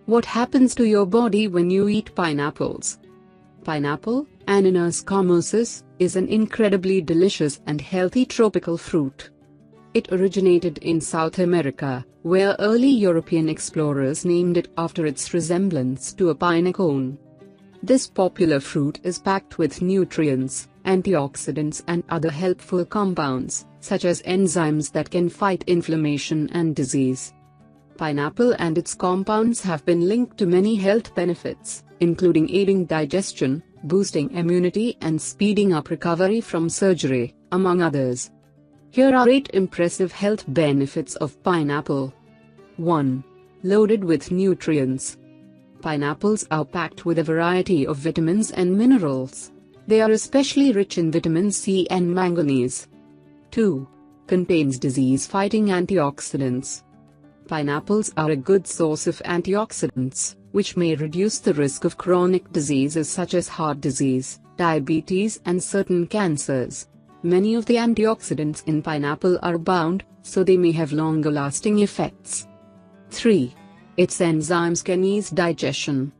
What happens to your body when you eat pineapples? Pineapple, Ananas commercis, is an incredibly delicious and healthy tropical fruit. It originated in South America, where early European explorers named it after its resemblance to a pine cone. This popular fruit is packed with nutrients, antioxidants and other helpful compounds, such as enzymes that can fight inflammation and disease. Pineapple and its compounds have been linked to many health benefits, including aiding digestion, boosting immunity and speeding up recovery from surgery, among others. Here are 8 impressive health benefits of pineapple. 1. Loaded with nutrients. Pineapples are packed with a variety of vitamins and minerals. They are especially rich in vitamin C and manganese. 2. Contains disease-fighting antioxidants. Pineapples are a good source of antioxidants, which may reduce the risk of chronic diseases such as heart disease, diabetes and certain cancers. Many of the antioxidants in pineapple are bound, so they may have longer-lasting effects. 3. Its enzymes can ease digestion.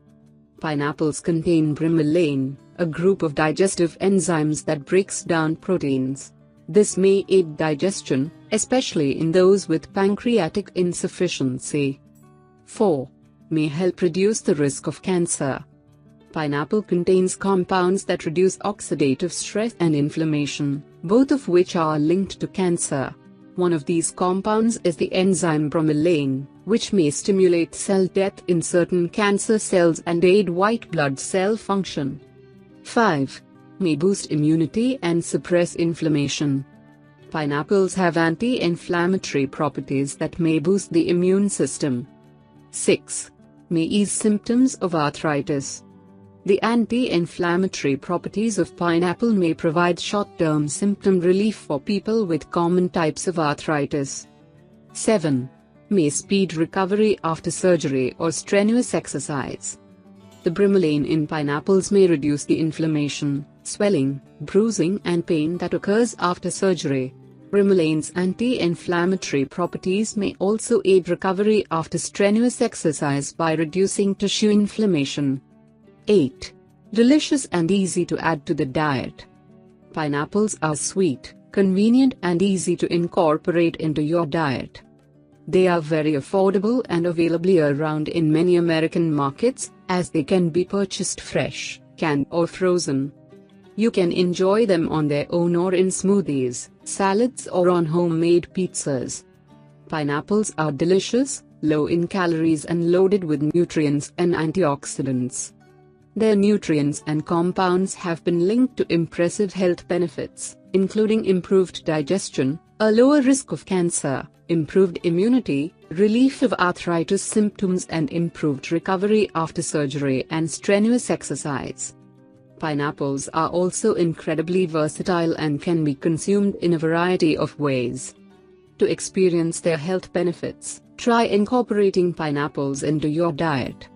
Pineapples contain bromelain, a group of digestive enzymes that breaks down proteins. This may aid digestion, especially in those with pancreatic insufficiency. 4. May help reduce the risk of cancer. Pineapple contains compounds that reduce oxidative stress and inflammation, both of which are linked to cancer. One of these compounds is the enzyme bromelain, which may stimulate cell death in certain cancer cells and aid white blood cell function. 5. May boost immunity and suppress inflammation. Pineapples have anti-inflammatory properties that may boost the immune system. 6. May ease symptoms of arthritis. The anti-inflammatory properties of pineapple may provide short-term symptom relief for people with common types of arthritis. 7. May speed recovery after surgery or strenuous exercise. The bromelain in pineapples may reduce the inflammation, swelling, bruising and pain that occurs after surgery. Bromelain's anti-inflammatory properties may also aid recovery after strenuous exercise by reducing tissue inflammation. 8. Delicious and easy to add to the diet. Pineapples are sweet, convenient and easy to incorporate into your diet. They are very affordable and available year-round in many American markets, as they can be purchased fresh, canned or frozen. You can enjoy them on their own or in smoothies, salads or on homemade pizzas. Pineapples are delicious, low in calories and loaded with nutrients and antioxidants. Their nutrients and compounds have been linked to impressive health benefits, including improved digestion, a lower risk of cancer, improved immunity, relief of arthritis symptoms and improved recovery after surgery and strenuous exercise. Pineapples are also incredibly versatile and can be consumed in a variety of ways. To experience their health benefits, try incorporating pineapples into your diet.